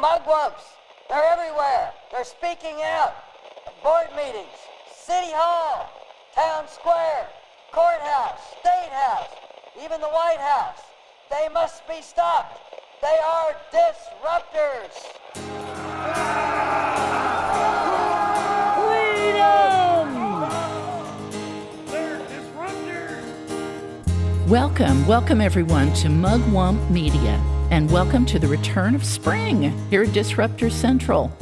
mugwumps, they're everywhere. They're speaking out. Board meetings, city hall, town square, courthouse, state house, even the White House. They must be stopped. They are disruptors. Welcome everyone to Mugwump Media, and welcome to the return of spring here at Disruptor Central.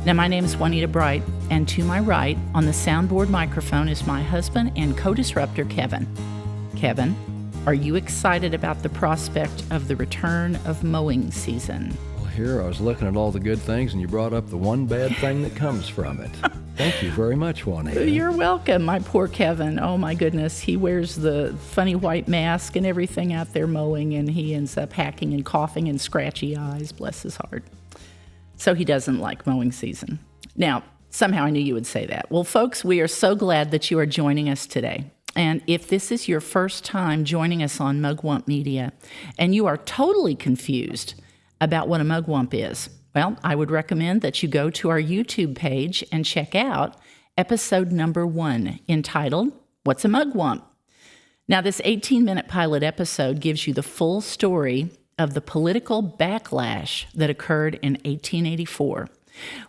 Now, my name is Juanita Bryant, and to my right on the soundboard microphone is my husband and co-disruptor, Kevin. Kevin, are you excited about the prospect of the return of mowing season? Well, here I was looking at all the good things, and you brought up the one bad thing that comes from it. Thank you very much, Juanita. You're welcome, my poor Kevin. Oh my goodness, he wears the funny white mask and everything out there mowing, and he ends up hacking and coughing and scratchy eyes, bless his heart. So he doesn't like mowing season. Now, somehow I knew you would say that. Well, folks, we are so glad that you are joining us today. And if this is your first time joining us on Mugwump Media, and you are totally confused about what a mugwump is, well, I would recommend that you go to our YouTube page and check out episode number 1, entitled, What's a Mugwump? Now, this 18-minute pilot episode gives you the full story of the political backlash that occurred in 1884,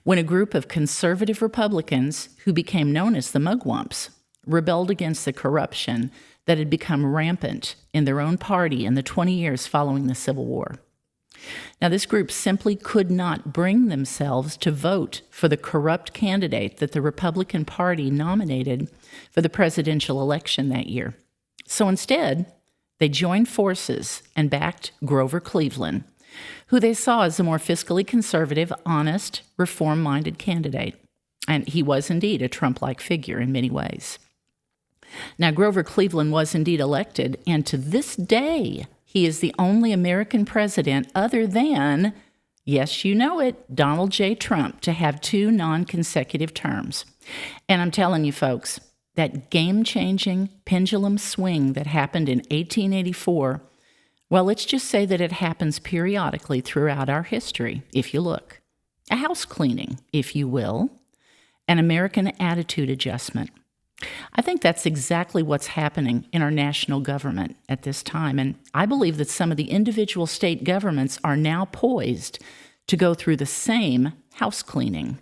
when a group of conservative Republicans, who became known as the Mugwumps, rebelled against the corruption that had become rampant in their own party in the 20 years following the Civil War. Now, this group simply could not bring themselves to vote for the corrupt candidate that the Republican Party nominated for the presidential election that year. So instead, they joined forces and backed Grover Cleveland, who they saw as a more fiscally conservative, honest, reform-minded candidate. And he was indeed a Trump-like figure in many ways. Now, Grover Cleveland was indeed elected, and to this day, he is the only American president other than, yes, you know it, Donald J. Trump, to have 2 non-consecutive terms. And I'm telling you, folks, that game-changing pendulum swing that happened in 1884, well, let's just say that it happens periodically throughout our history, if you look. A house cleaning, if you will, an American attitude adjustment. I think that's exactly what's happening in our national government at this time, and I believe that some of the individual state governments are now poised to go through the same house cleaning.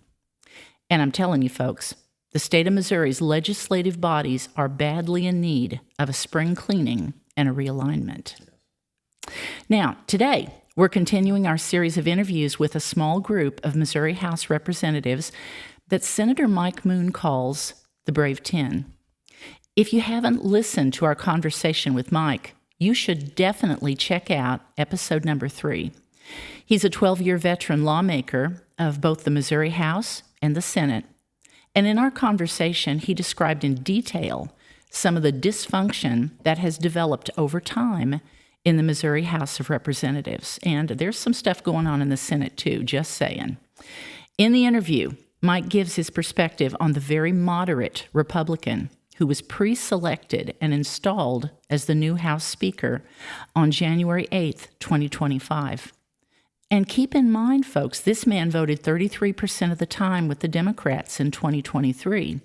And I'm telling you, folks, the state of Missouri's legislative bodies are badly in need of a spring cleaning and a realignment. Now, today, we're continuing our series of interviews with a small group of Missouri House representatives that Senator Mike Moon calls the Brave 10. If you haven't listened to our conversation with Mike, you should definitely check out episode number 3. He's a 12-year veteran lawmaker of both the Missouri House and the Senate. And in our conversation, he described in detail some of the dysfunction that has developed over time in the Missouri House of Representatives. And there's some stuff going on in the Senate too, just saying. In the interview, Mike gives his perspective on the very moderate Republican who was pre-selected and installed as the new House Speaker on January 8th, 2025. And keep in mind, folks, this man voted 33% of the time with the Democrats in 2023,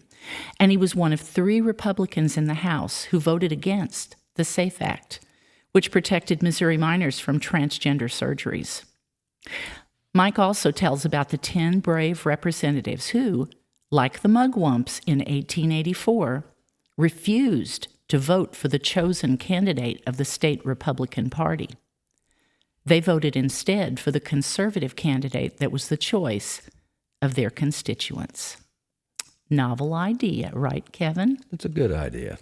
and he was one of 3 Republicans in the House who voted against the SAFE Act, which protected Missouri minors from transgender surgeries. Mike also tells about the 10 brave representatives who, like the Mugwumps in 1884, refused to vote for the chosen candidate of the state Republican Party. They voted instead for the conservative candidate that was the choice of their constituents. Novel idea, right, Kevin? It's a good idea.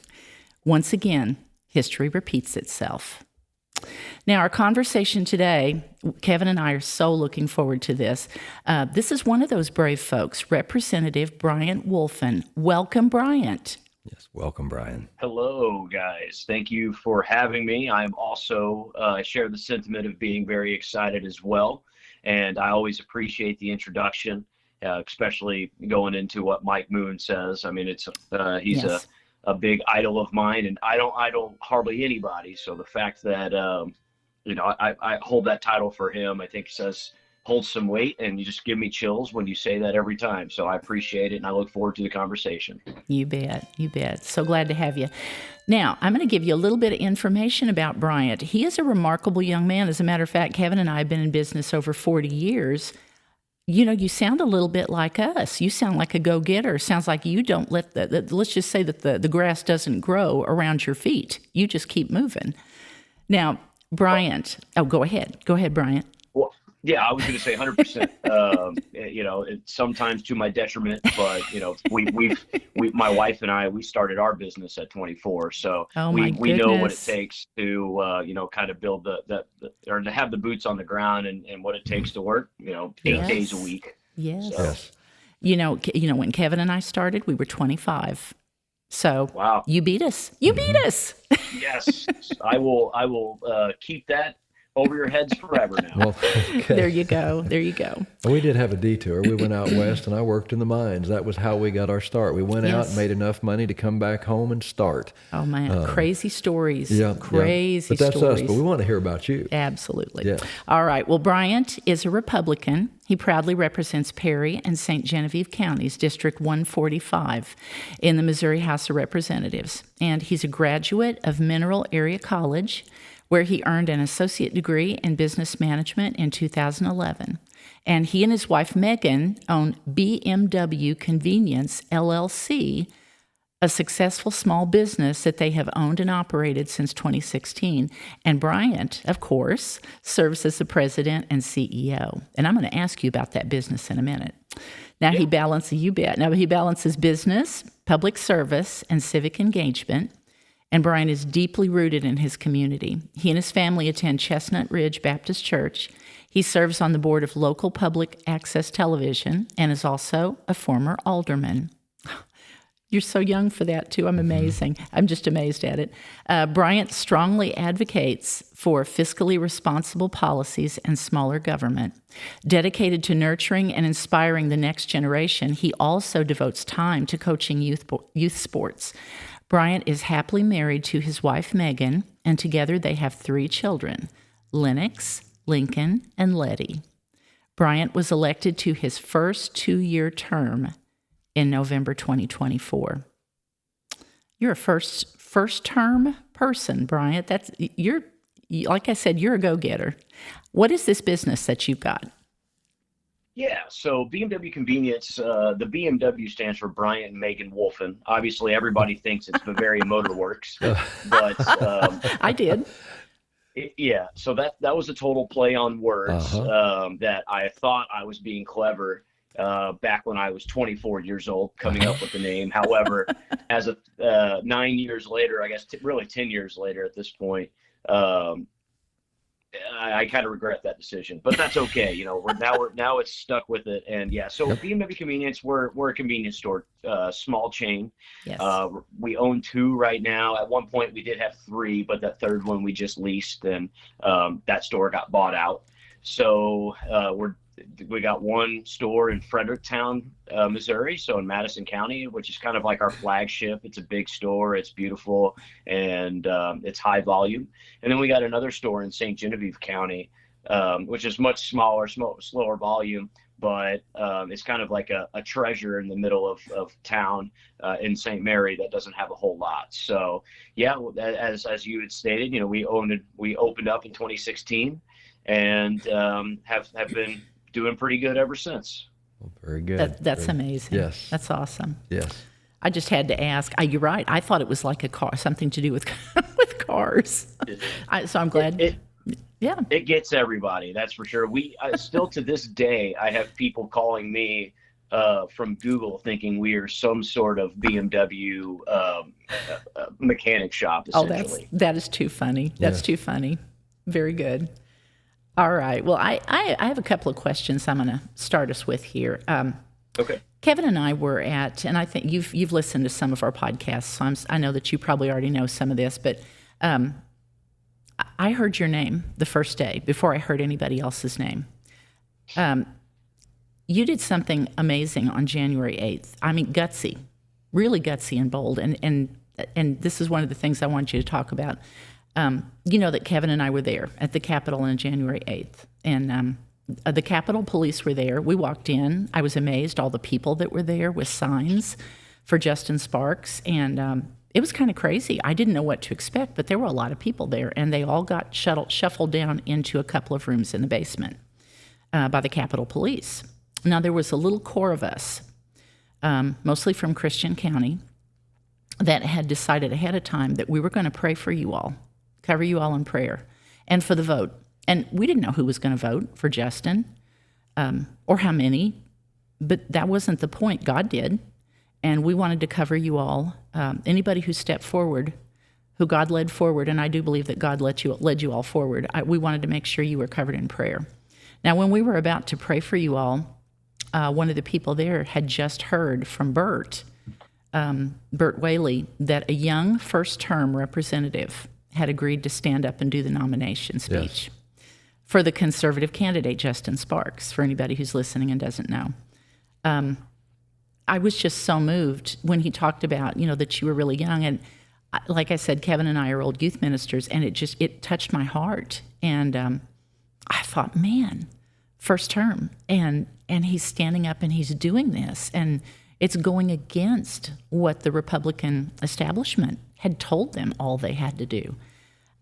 Once again, history repeats itself. Now, our conversation today, Kevin and I are so looking forward to this. This is one of those brave folks, Representative Bryant Wolfin. Welcome, Bryant. Yes, welcome, Brian. Hello, guys. Thank you for having me. I'm also share the sentiment of being very excited as well. And I always appreciate the introduction, especially going into what Mike Moon says. I mean, he's yes. a big idol of mine, and I don't idol hardly anybody. So the fact that I hold that title for him, I think says holds some weight, and you just give me chills when you say that every time. So I appreciate it, and I look forward to the conversation. You bet. You bet. So glad to have you. Now, I'm going to give you a little bit of information about Bryant. He is a remarkable young man. As a matter of fact, Kevin and I have been in business over 40 years. You know, you sound a little bit like us. You sound like a go-getter. Sounds like you don't let let's just say that the grass doesn't grow around your feet. You just keep moving. Now, Bryant, go ahead. Go ahead, Bryant. Well, yeah, I was going to say 100%. You know, it's sometimes to my detriment, but you know, my wife and I, we started our business at 24, so we know what it takes to you know, kind of build the or to have the boots on the ground and what it takes to work. You know, 8 days a week. Yes. So. Yes. You know, when Kevin and I started, we were 25. So wow, you beat us. You beat us. Yes, I will keep that over your heads forever now. Well, okay. There you go. There you go. We did have a detour. We went out west, and I worked in the mines. That was how we got our start. We went out and made enough money to come back home and start. Oh, man. Crazy stories. Yeah. Crazy But that's stories. us, but we want to hear about you. Absolutely. Yeah. All right. Well, Bryant is a Republican. He proudly represents Perry and St. Genevieve counties, District 145, in the Missouri House of Representatives. And he's a graduate of Mineral Area College, where he earned an associate degree in business management in 2011. And he and his wife, Megan, own BMW Convenience, LLC, a successful small business that they have owned and operated since 2016. And Bryant, of course, serves as the president and CEO. And I'm going to ask you about that business in a minute. Now, he balances business, public service, and civic engagement. And Bryant is deeply rooted in his community. He and his family attend Chestnut Ridge Baptist Church. He serves on the board of local public access television and is also a former alderman. You're so young for that, too. I'm amazing. I'm just amazed at it. Bryant strongly advocates for fiscally responsible policies and smaller government. Dedicated to nurturing and inspiring the next generation, he also devotes time to coaching youth sports. Bryant is happily married to his wife, Megan, and together they have 3 children, Lennox, Lincoln, and Letty. Bryant was elected to his first 2-year term in November 2024. You're a first term person, Bryant. You're like I said, you're a go-getter. What is this business that you've got? Yeah, so BMW Convenience, the BMW stands for Bryant and Megan Wolfin. Obviously, everybody thinks it's Bavaria Motor Works, but I did. Yeah, so that was a total play on words that I thought I was being clever back when I was 24 years old, coming up with the name. However, as of 9 years later, I guess really 10 years later at this point, I kind of regret that decision, but that's okay. You know, now it's stuck with it. And yeah, so BMW Convenience, we're a convenience store, small chain. Yes. We own 2 right now. At one point we did have 3, but that third one we just leased, and that store got bought out. So we got 1 store in Fredericktown, Missouri, so in Madison County, which is kind of like our flagship. It's a big store, it's beautiful, and it's high volume. And then we got another store in St. Genevieve County, which is much smaller, slower volume, but it's kind of like a treasure in the middle of town in St. Mary that doesn't have a whole lot. So yeah, as you had stated, you know, we opened up in 2016 and have been doing pretty good ever since. Well, very good. That's amazing. Yes. That's awesome. Yes. I just had to ask. You're right. I thought it was like a car, something to do with with cars. So I'm glad. It gets everybody. That's for sure. Still to this day, I have people calling me from Google thinking we are some sort of BMW mechanic shop, essentially. Oh, that is too funny. That's too funny. Very good. All right. Well, I have a couple of questions I'm going to start us with here. Okay. Kevin and I were at, and I think you've listened to some of our podcasts, so I know that you probably already know some of this, but I heard your name the first day before I heard anybody else's name. You did something amazing on January 8th. I mean, gutsy, really gutsy and bold, and this is one of the things I want you to talk about. You know that Kevin and I were there at the Capitol on January 8th, and The Capitol Police were there. We walked in. I was amazed, all the people that were there with signs for Justin Sparks. And it was kind of crazy. I didn't know what to expect, but there were a lot of people there. And they all got shuffled down into a couple of rooms in the basement by the Capitol Police. Now, there was a little corps of us, mostly from Christian County, that had decided ahead of time that we were going to pray for you all, cover you all in prayer, and for the vote. And we didn't know who was going to vote for Justin or how many, but that wasn't the point. God did. And we wanted to cover you all. Anybody who stepped forward, who God led forward, and I do believe that God led you all forward, we wanted to make sure you were covered in prayer. Now, when we were about to pray for you all, one of the people there had just heard from Bert Whaley, that a young first-term representative had agreed to stand up and do the nomination speech for the conservative candidate, Justin Sparks, for anybody who's listening and doesn't know. I was just so moved when he talked about, that you were really young. And like I said, Kevin and I are old youth ministers, and it touched my heart. And I thought, man, first term. And he's standing up and he's doing this. And it's going against what the Republican establishment had told them all they had to do.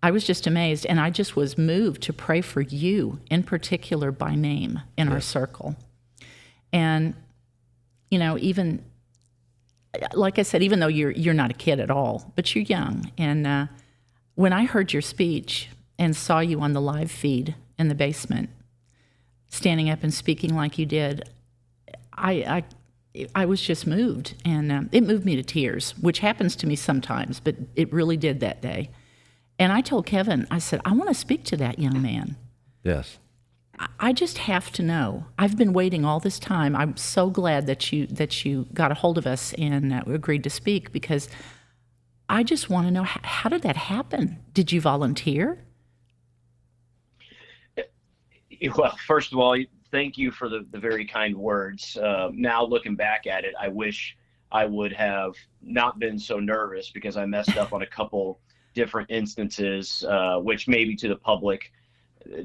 I was just amazed, and I just was moved to pray for you in particular by name in our circle. And, even, like I said, even though you're not a kid at all, but you're young. And when I heard your speech and saw you on the live feed in the basement, standing up and speaking like you did, I was just moved, and it moved me to tears, which happens to me sometimes, but it really did that day. And I told Kevin, I said, I want to speak to that young man. Yes. I just have to know. I've been waiting all this time. I'm so glad that you got a hold of us and agreed to speak, because I just want to know, how did that happen? Did you volunteer? Well, first of all, thank you for the very kind words. Now looking back at it, I wish I would have not been so nervous, because I messed up on a couple different instances, which maybe to the public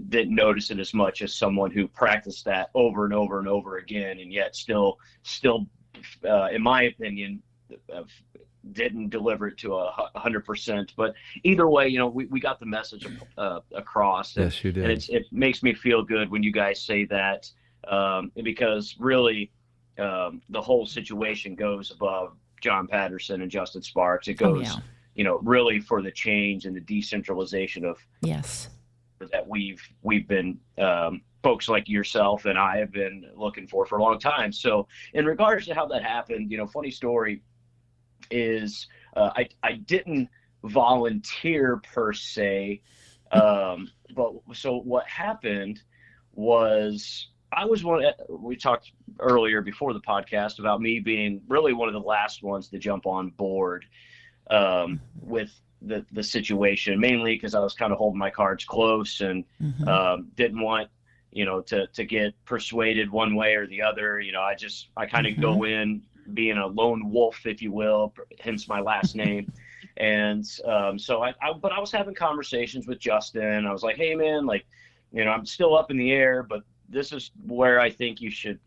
didn't notice it as much as someone who practiced that over and over and over again, and yet still, in my opinion, didn't deliver it to 100%. But either way, we got the message across. Yes, you did. And it makes me feel good when you guys say that, because really the whole situation goes above John Patterson and Justin Sparks. It goes, really for the change and the decentralization of that we've been folks like yourself and I have been looking for a long time. So in regards to how that happened, funny story is I didn't volunteer per se, but so what happened was we talked earlier before the podcast about me being really one of the last ones to jump on board with the situation, mainly because I was kind of holding my cards close and didn't want to get persuaded one way or the other. I kind of go in being a lone wolf, if you will, hence my last name. And so I was having conversations with Justin. I was like, hey man, I'm still up in the air, but this is where I think you should,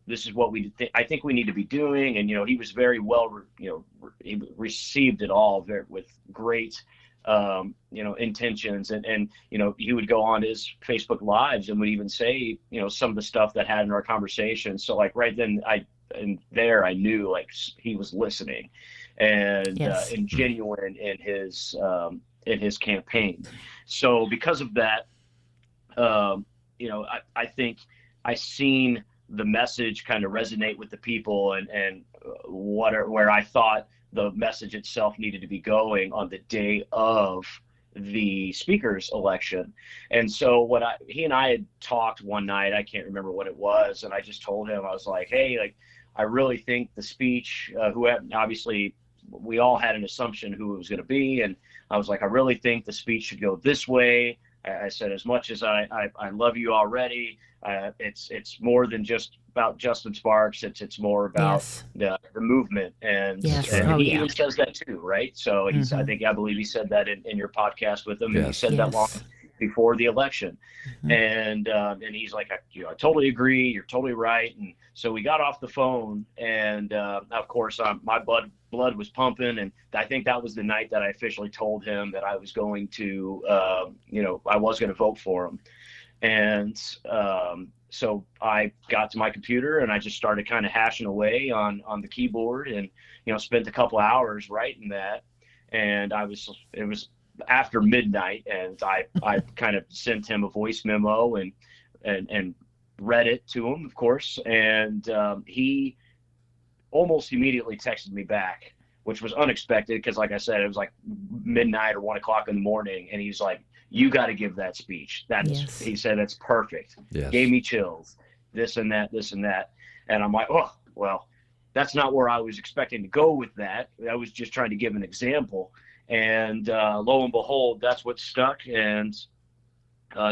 this is what I think we need to be doing. And, he was very well, he received it all with great, intentions. And, he would go on his Facebook Lives and would even say, some of the stuff that had in our conversation. So right then I knew he was listening and genuine in his campaign. So because of that, I think I seen the message kind of resonate with the people and where I thought the message itself needed to be going on the day of the speaker's election. And so he and I had talked one night, I can't remember what it was. And I just told him, I was like, hey, I really think the speech, obviously we all had an assumption who it was going to be. And I was like, I really think the speech should go this way. I said, as much as I love you already, it's more than just about Justin Sparks. It's more about the movement, and he even says that too, right? So I believe he said that in your podcast with him. Yes. And he said that before the election. And he's like, I totally agree. You're totally right. And so we got off the phone, and of course, my blood was pumping. And I think that was the night that I officially told him that I was going to, I was going to vote for him. And so I got to my computer and I just started kind of hashing away on the keyboard, and, spent a couple hours writing that. And it was after midnight, and I kind of sent him a voice memo and read it to him, of course. And he almost immediately texted me back, which was unexpected because, like I said, it was like midnight or 1 o'clock in the morning. And he's like, "You got to give that speech." Yes. He said, "That's perfect." Yes. Gave me chills, this and that. And I'm like, oh, well, that's not where I was expecting to go with that. I was just trying to give an example. And lo and behold, that's what stuck. And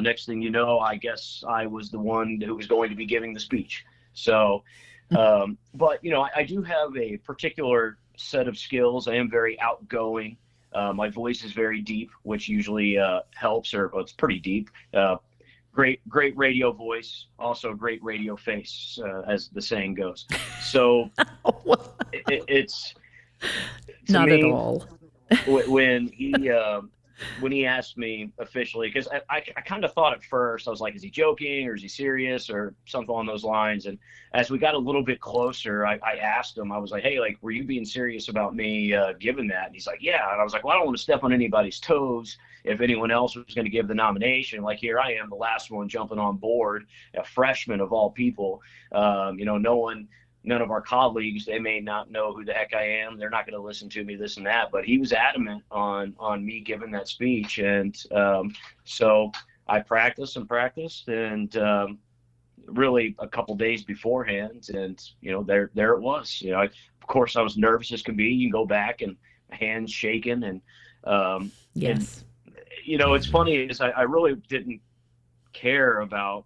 next thing you know, I guess I was the one who was going to be giving the speech. So, but, I do have a particular set of skills. I am very outgoing. My voice is very deep, which usually helps, well, it's pretty deep. Great radio voice, also great radio face, as the saying goes. So it's not me, at all. when he asked me officially, because I kind of thought at first, I was like, is he joking or is he serious or something along those lines? And as we got a little bit closer, I asked him, I was like, hey, like, were you being serious about me giving that? And he's like, yeah. And I was like, well, I don't want to step on anybody's toes. If anyone else was going to give the nomination, like, here I am, the last one jumping on board, a freshman of all people. None of our colleagues, they may not know who the heck I am. They're not going to listen to me, this and that. But he was adamant on me giving that speech. And so I practiced, and really a couple days beforehand. And, there it was. Of course, I was nervous as can be. You can go back and hands shaking. And, yes. It's funny is I really didn't care about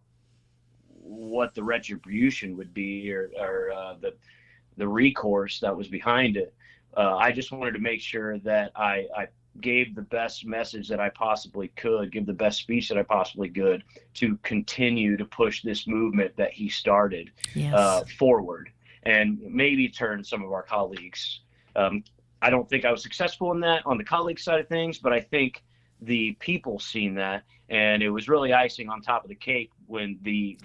what the retribution would be or the recourse that was behind it. I just wanted to make sure that I gave the best message that I possibly could, give the best speech that I possibly could to continue to push this movement that he started forward, and maybe turn some of our colleagues. I don't think I was successful in that on the colleague side of things, but I think the people seen that, and it was really icing on top of the cake when the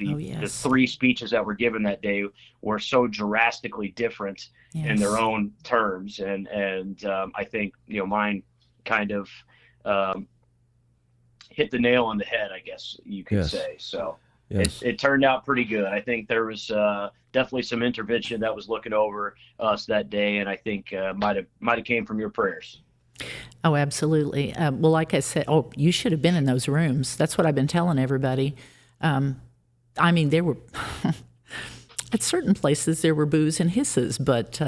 three speeches that were given that day were so drastically different in their own terms. And I think, mine kind of hit the nail on the head, I guess you could say. So it turned out pretty good. I think there was definitely some intervention that was looking over us that day, and I think might have came from your prayers. Oh, absolutely. Well, like I said, you should have been in those rooms. That's what I've been telling everybody. There were, at certain places, there were boos and hisses, but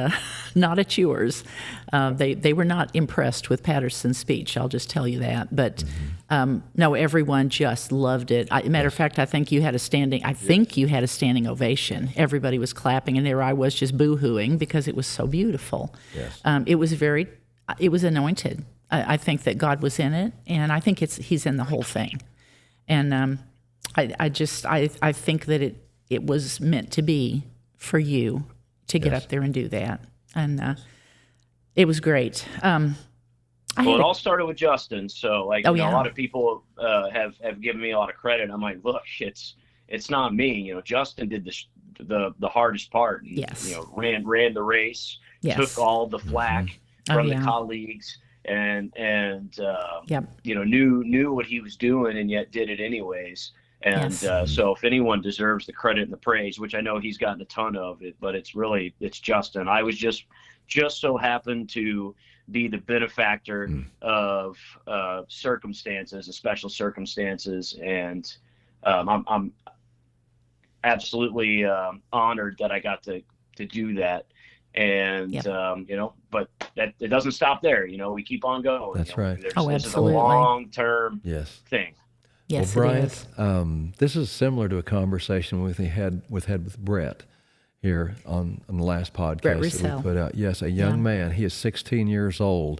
not at yours. They were not impressed with Patterson's speech, I'll just tell you that. But no, everyone just loved it. Matter of fact, I think you had a standing ovation. Everybody was clapping, and there I was just boo-hooing because it was so beautiful. Yes. It was anointed. I think that God was in it, and I think He's in the whole thing. And I think that it was meant to be for you to get up there and do that, and it was great. It all started with Justin. So, a lot of people have given me a lot of credit. I'm like, look, it's not me. Justin did the hardest part. And, ran the race, took all the flack from the colleagues, and knew what he was doing, and yet did it anyways. And so if anyone deserves the credit and the praise, which I know he's gotten a ton of it, but it's Justin. I was just so happened to be the benefactor of circumstances, special circumstances, and I'm absolutely honored that I got to do that. And but it doesn't stop there. We keep on going. That's right. This absolutely. is a long-term thing. Yes, well, it Bryant, is. this is similar to a conversation we had with Brett here on the last podcast that we put out. Yes, a young man. He is 16 years old,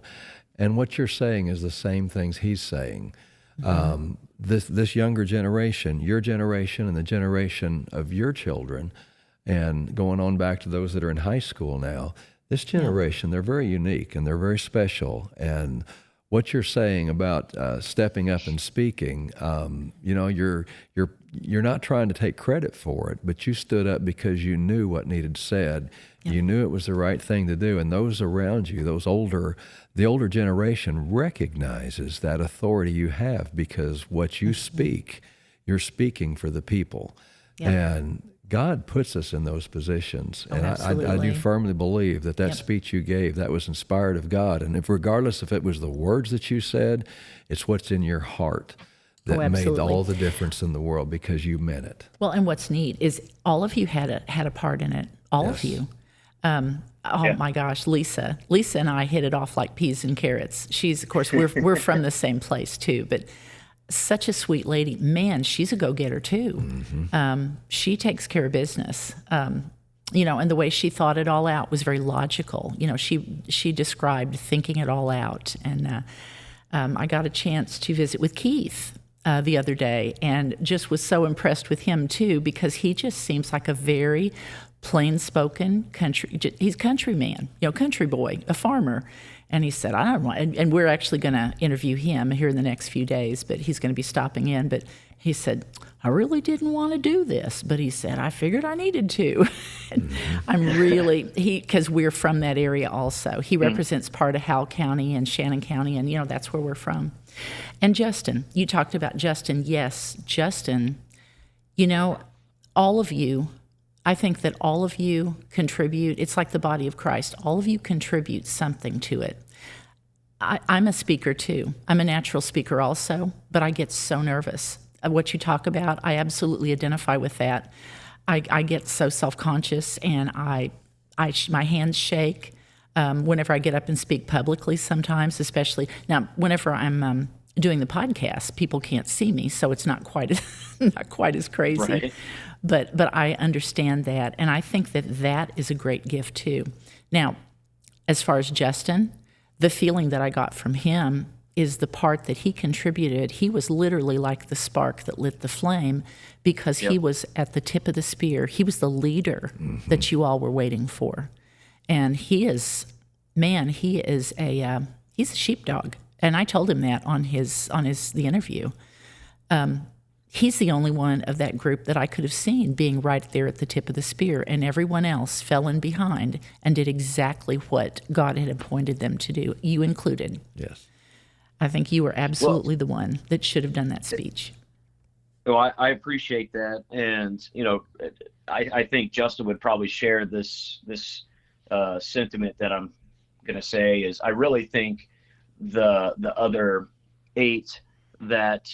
and what you're saying is the same things he's saying. This younger generation, your generation and the generation of your children, and going on back to those that are in high school now, this generation, they're very unique and they're very special. And what you're saying about stepping up and speaking, you're not trying to take credit for it, but you stood up because you knew what needed said. Yeah. You knew it was the right thing to do, and those around you, the older generation recognizes that authority you have, because what you speak, you're speaking for the people. Yeah. And God puts us in those positions. And I do firmly believe that speech you gave, that was inspired of God. And regardless if it was the words that you said, it's what's in your heart that made all the difference in the world, because you meant it. Well, and what's neat is all of you had a part in it. All of you. My gosh, Lisa and I hit it off like peas and carrots. She's, of course, we're from the same place too, but such a sweet lady. Man, she's a go-getter too. Mm-hmm. She takes care of business. And the way she thought it all out was very logical. She described thinking it all out. And I got a chance to visit with Keith the other day, and just was so impressed with him too, because he just seems like a very plain-spoken he's a country man, country boy, a farmer. And he said, I don't want, and we're actually going to interview him here in the next few days, but he's going to be stopping in. But he said, I really didn't want to do this, but he said, I figured I needed to. And because we're from that area also. He represents part of Howell County and Shannon County, and, that's where we're from. And Justin, you talked about Justin. Yes, Justin, all of you, I think that all of you contribute. It's like the body of Christ. All of you contribute something to it. I'm a speaker too. I'm a natural speaker also, but I get so nervous. What you talk about, I absolutely identify with that. I get so self-conscious, and my hands shake whenever I get up and speak publicly sometimes, especially. Now, whenever I'm doing the podcast, people can't see me, so it's not quite as crazy. Right. But I understand that, and I think that is a great gift too. Now, as far as Justin, the feeling that I got from him is the part that he contributed. He was literally like the spark that lit the flame, because he was at the tip of the spear. He was the leader that you all were waiting for, and he's a sheepdog. And I told him that on the interview. He's the only one of that group that I could have seen being right there at the tip of the spear, and everyone else fell in behind and did exactly what God had appointed them to do, you included. Yes. I think you were absolutely the one that should have done that speech. Well, I appreciate that. And, I think Justin would probably share this sentiment that I'm going to say is, I really think the other 8 that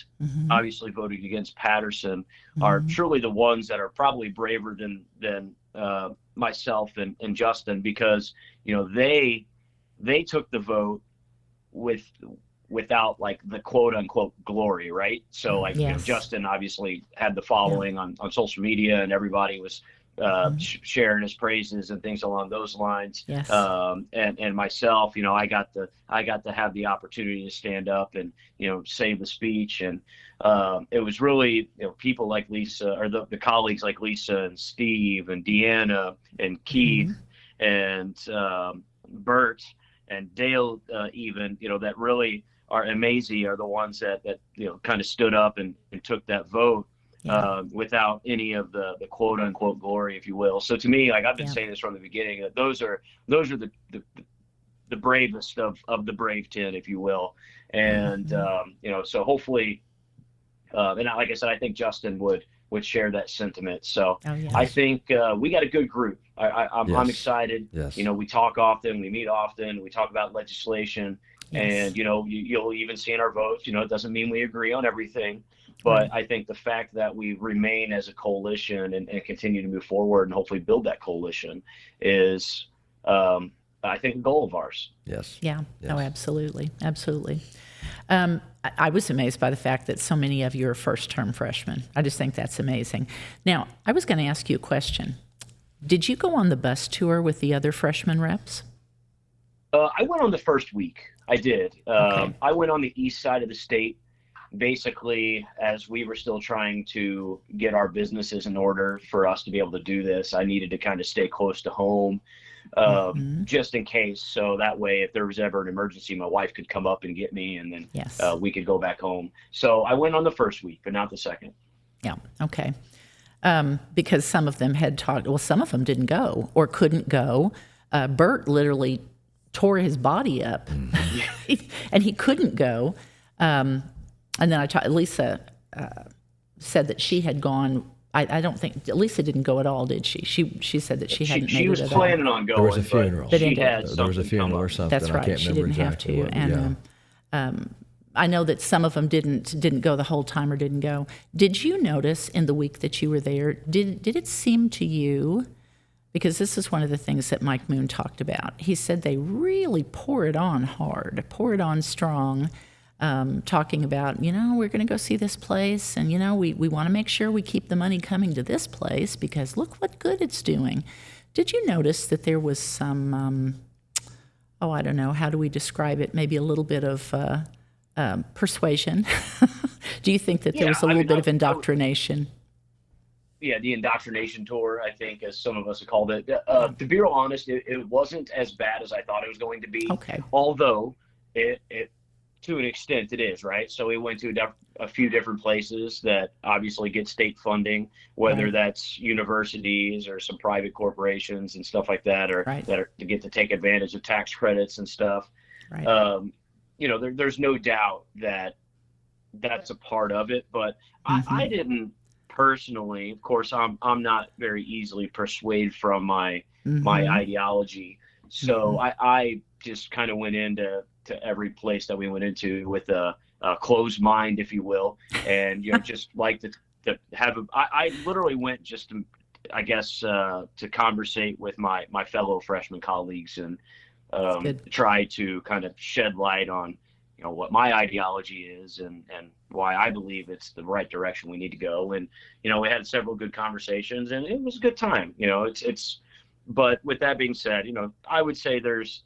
obviously voted against Patterson are truly the ones that are probably braver than myself and Justin, because they took the vote without like the quote unquote glory, right? So Justin obviously had the following on social media, and everybody was sharing his praises and things along those lines. Yes. And myself, I got to have the opportunity to stand up and, say the speech. And it was really, people like Lisa, or the colleagues like Lisa and Steve and Deanna and Keith and Bert and Dale, even, that really are amazing, are the ones that kind of stood up and took that vote. Without any of the quote unquote glory, if you will. So to me, like I've been saying this from the beginning, that those are the bravest of the brave 10, if you will. And so hopefully, and like I said, I think Justin would share that sentiment. So I think we got a good group. I'm excited. Yes. We talk often, we meet often, we talk about legislation, and you'll even see in our votes. It doesn't mean we agree on everything. But I think the fact that we remain as a coalition and continue to move forward and hopefully build that coalition is, I think, a goal of ours. Yes. Yeah. Yes. Oh, absolutely. Absolutely. I was amazed by the fact that so many of you are first-term freshmen. I just think that's amazing. Now, I was going to ask you a question. Did you go on the bus tour with the other freshman reps? I went on the first week. I did. Okay. I went on the east side of the state basically, as we were still trying to get our businesses in order for us to be able to do this, I needed to kind of stay close to home, just in case. So that way, if there was ever an emergency, my wife could come up and get me, and then Yes. we could go back home. So I went on the first week, but not the second. Yeah. Okay. Because some of them had talked, well, some of them didn't go or couldn't go. Bert literally tore his body up and he couldn't go. And then Lisa said that she had gone. I don't think Lisa didn't go at all, did she? She said that she hadn't made it She was at all. planning on going. There was a funeral. But she had There was a funeral or something. That's right. I can't She remember didn't exactly have to. And I know that some of them didn't go the whole time or didn't go. Did you notice in the week that you were there, did it seem to you, because this is one of the things that Mike Moon talked about. He said they really pour it on hard, pour it on strong, talking about, we're going to go see this place, and, we want to make sure we keep the money coming to this place because look what good it's doing. Did you notice that there was some, I don't know, how do we describe it, maybe a little bit of persuasion? Do you think that there was a little bit of indoctrination? Yeah, the indoctrination tour, I think, as some of us have called it. To be real honest, it wasn't as bad as I thought it was going to be. Okay. Although it to an extent it is, right? So we went to a few different places that obviously get state funding, whether that's universities or some private corporations and stuff like that, or that are to get to take advantage of tax credits and stuff. Right. There's no doubt that that's a part of it, but I didn't personally. Of course, I'm not very easily persuaded from my ideology, so I just kind of went into every place that we went into with a closed mind, if you will, and just like to have I literally went just to, I guess, to conversate with my fellow freshman colleagues and try to kind of shed light on what my ideology is and why I believe it's the right direction we need to go. And we had several good conversations, and it was a good time. But with that being said, I would say there's,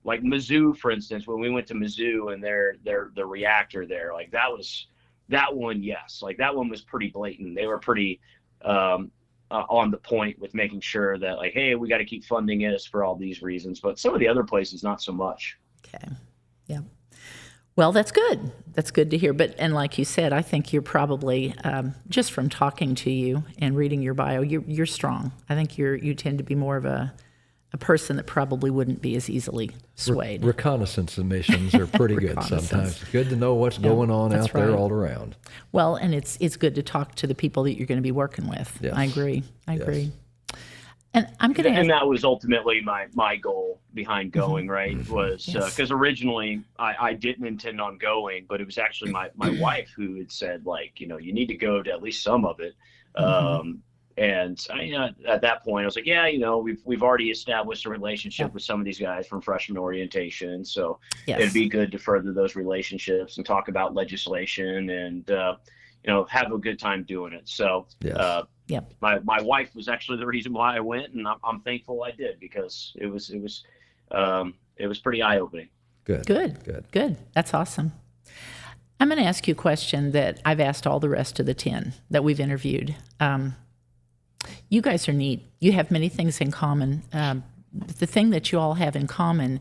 like Mizzou, for instance, when we went to Mizzou and the reactor there, like that one, yes, like that one was pretty blatant. They were pretty on the point with making sure that, like, hey, we got to keep funding it for all these reasons. But some of the other places, not so much. Okay. Yeah. Well, that's good. That's good to hear. And like you said, I think you're probably, just from talking to you and reading your bio, you're strong. I think you tend to be more of a person that probably wouldn't be as easily swayed. Reconnaissance missions are pretty good sometimes. It's good to know what's going on out there all around. Well, and it's good to talk to the people that you're going to be working with. Yes. I agree. And I'm going to and that was ultimately my goal behind going, right? Was because originally I didn't intend on going, but it was actually my wife who had said, like, you need to go to at least some of it. And at that point, I was like, we've already established a relationship with some of these guys from freshman orientation, so it'd be good to further those relationships and talk about legislation and have a good time doing it. So my wife was actually the reason why I went, and I'm thankful I did, because it was pretty eye-opening. Good. That's awesome. I'm going to ask you a question that I've asked all the rest of the 10 that we've interviewed. You guys are neat. You have many things in common. The thing that you all have in common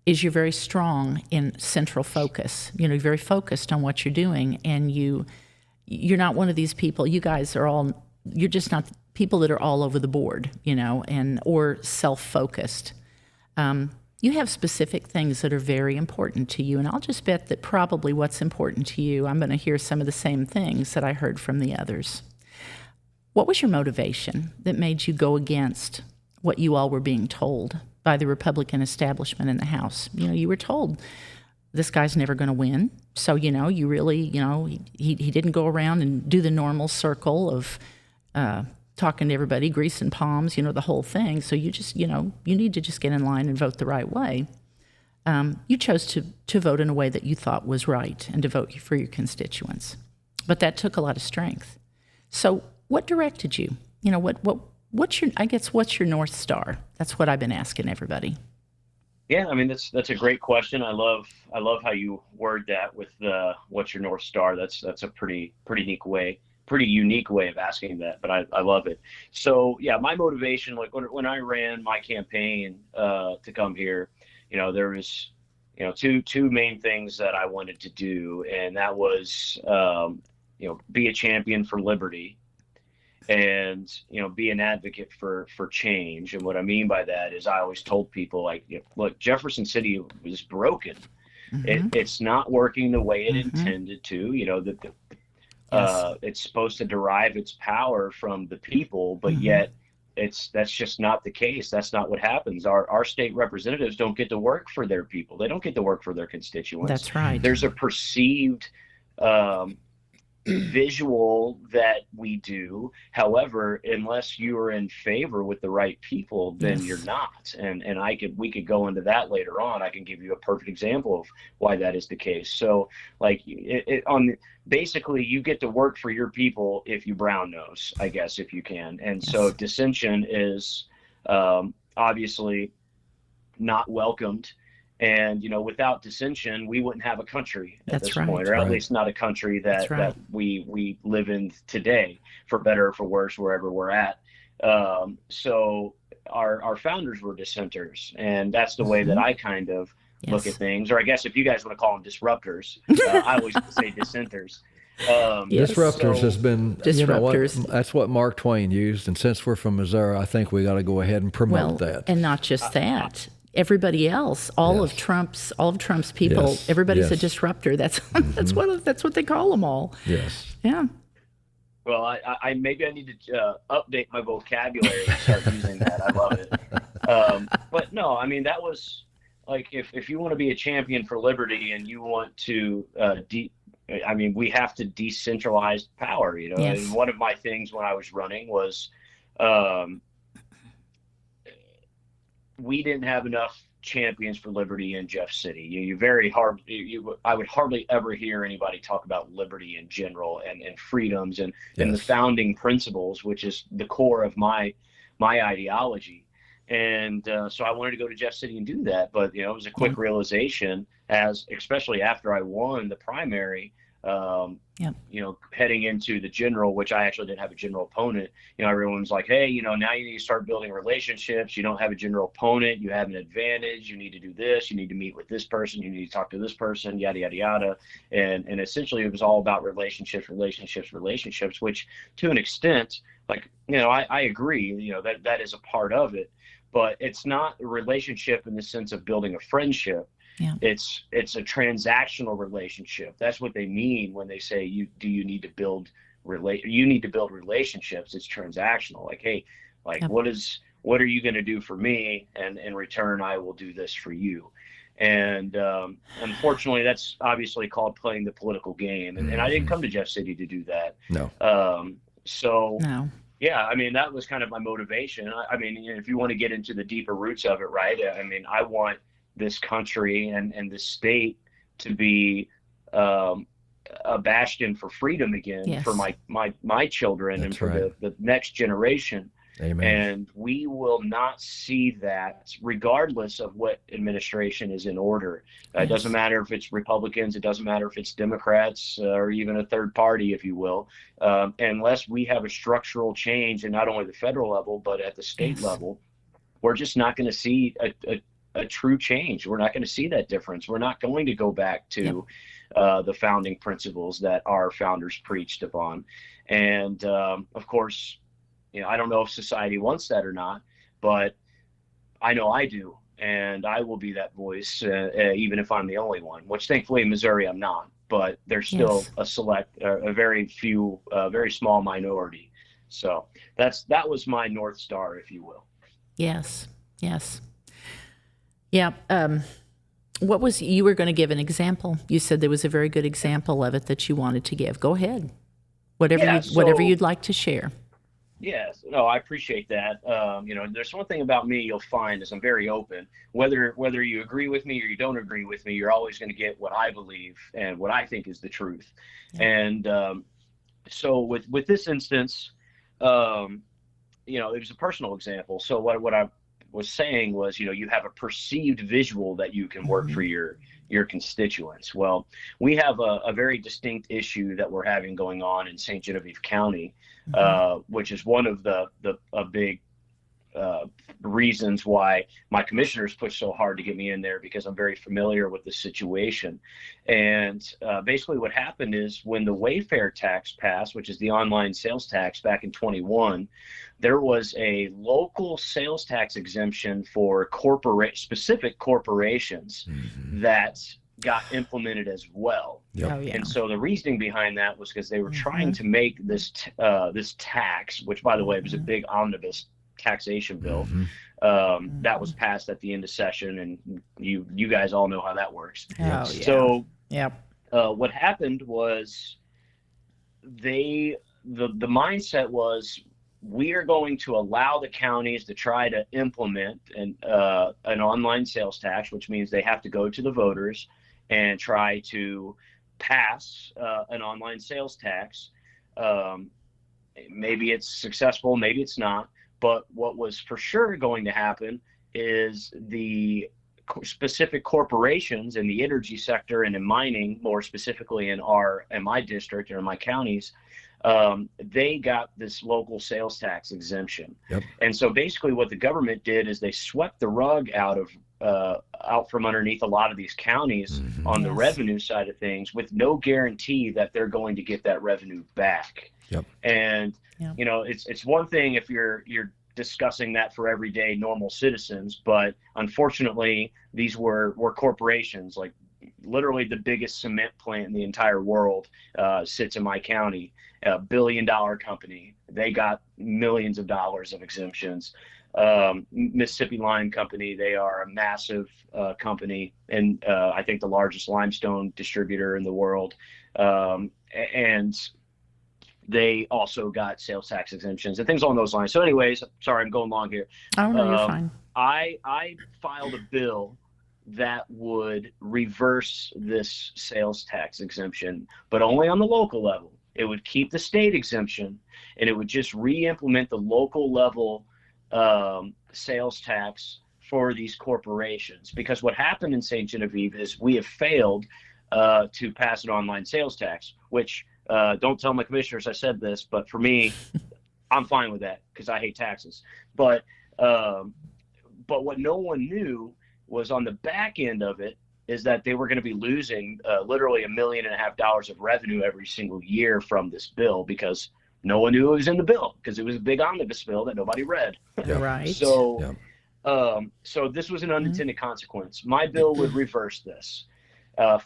is you're very strong in central focus. You're very focused on what you're doing, and you're not one of these people. You guys are you're just not people that are all over the board, or self-focused. You have specific things that are very important to you, and I'll just bet that probably what's important to you, I'm going to hear some of the same things that I heard from the others. What was your motivation that made you go against what you all were being told by the Republican establishment in the House? You were told this guy's never going to win. So, you really, he didn't go around and do the normal circle of talking to everybody, greasing palms, the whole thing. So you just, you need to just get in line and vote the right way. You chose to vote in a way that you thought was right and to vote for your constituents. But that took a lot of strength. So what directed you? What's your North Star? That's what I've been asking everybody. Yeah, I mean that's a great question. I love how you word that with the what's your North Star. That's a pretty unique way of asking that, but I love it. So yeah, my motivation, like when I ran my campaign to come here, there was two main things that I wanted to do, and that was be a champion for liberty and be an advocate for change. And what I mean by that is I always told people, like, look, Jefferson City was broken. It's not working the way it intended to. It's supposed to derive its power from the people, but yet that's just not the case. That's not what happens. Our state representatives don't get to work for their people. They don't get to work for their constituents. That's right. There's a perceived visual that we do. However, unless you are in favor with the right people, then you're not. And we could go into that later on. I can give you a perfect example of why that is the case. So like basically you get to work for your people if you brown nose, I guess, if you can. And so dissension is obviously not welcomed. And without dissension, we wouldn't have a country at this point, or at least not a country that we live in today, for better or for worse, wherever we're at. So our founders were dissenters, and that's the way that I kind of look at things. Or I guess if you guys want to call them disruptors, I always say dissenters. Disruptors has been disruptors. That's what Mark Twain used, and since we're from Missouri, I think we got to go ahead and promote that. And not just that. Everybody else, all of Trump's people, everybody's a disruptor. That's what they call them all. Yes. Yeah. Well, I maybe I need to update my vocabulary and start using that. I love it. But no, I mean, that was like, if you want to be a champion for liberty and you want to we have to decentralize power. And one of my things when I was running was we didn't have enough champions for liberty in Jeff City. I would hardly ever hear anybody talk about liberty in general and freedoms and the founding principles, which is the core of my ideology. And so I wanted to go to Jeff City and do that. But, it was a quick realization, especially after I won the primary, heading into the general, which I actually didn't have a general opponent. Everyone's like, hey, now you need to start building relationships. You don't have a general opponent. You have an advantage. You need to do this. You need to meet with this person. You need to talk to this person, yada, yada, yada. And essentially it was all about relationships, which to an extent, like, I agree, that is a part of it, but it's not a relationship in the sense of building a friendship. Yeah. It's a transactional relationship. That's what they mean when they say you need to build relationships. It's transactional. Like, hey, what are you going to do for me? And in return, I will do this for you. And unfortunately, that's obviously called playing the political game. And I didn't come to Jeff City to do that. No. No. Yeah, I mean, that was kind of my motivation. I mean, if you want to get into the deeper roots of it, right? I mean, I want this country and this state to be a bastion for freedom again for my children. That's and for the next generation. Amen. And we will not see that regardless of what administration is in order. It doesn't matter if it's Republicans, it doesn't matter if it's Democrats, or even a third party, if you will, unless we have a structural change in not only the federal level, but at the state level. We're just not going to see a true change. We're not going to see that difference. We're not going to go back to the founding principles that our founders preached upon. And of course, I don't know if society wants that or not, but I know I do. And I will be that voice, even if I'm the only one, which thankfully in Missouri I'm not, but there's still a very few, very small minority. So that was my North Star, if you will. Yes. Yeah. You were going to give an example. You said there was a very good example of it that you wanted to give. Go ahead. Whatever you'd like to share. Yes. No, I appreciate that. There's one thing about me you'll find is I'm very open. Whether you agree with me or you don't agree with me, you're always going to get what I believe and what I think is the truth. Yeah. And so with this instance, it was a personal example. So what was saying was, you have a perceived visual that you can work for your constituents. Well, we have a very distinct issue that we're having going on in St. Genevieve County, which is one of the big reasons why my commissioners pushed so hard to get me in there, because I'm very familiar with the situation. And basically what happened is when the Wayfair tax passed, which is the online sales tax back in 21, there was a local sales tax exemption for specific corporations that got implemented as well. Yep. Oh, yeah. And so the reasoning behind that was because they were trying to make this tax, which by the way was a big omnibus taxation bill that was passed at the end of session, and you guys all know how that works. Oh, yeah. So Yep. what happened was the mindset was, we are going to allow the counties to try to implement an online sales tax, which means they have to go to the voters and try to pass an online sales tax. Maybe it's successful, maybe it's not. But what was for sure going to happen is the specific corporations in the energy sector and in mining, more specifically in my district or in my counties, they got this local sales tax exemption. Yep. And so basically what the government did is they swept the rug out from underneath a lot of these counties on the revenue side of things, with no guarantee that they're going to get that revenue back. Yep. And it's one thing if you're discussing that for everyday normal citizens, but unfortunately these were corporations. Like literally the biggest cement plant in the entire world sits in my county, $1 billion company. They got millions of dollars of exemptions. Mississippi Lime Company, they are a massive company, and I think the largest limestone distributor in the world. And they also got sales tax exemptions and things along those lines. So anyways, sorry, I'm going long here. Oh, no, you're fine. I filed a bill that would reverse this sales tax exemption, but only on the local level. It would keep the state exemption, and it would just re-implement the local level sales tax for these corporations. Because what happened in St. Genevieve is we have failed to pass an online sales tax, which don't tell my commissioners I said this, but for me, I'm fine with that because I hate taxes. But what no one knew was on the back end of it is that they were going to be losing literally $1.5 million of revenue every single year from this bill, because no one knew it was in the bill, because it was a big omnibus bill that nobody read. Yep. Right. So, so this was an unintended consequence. My bill would reverse this.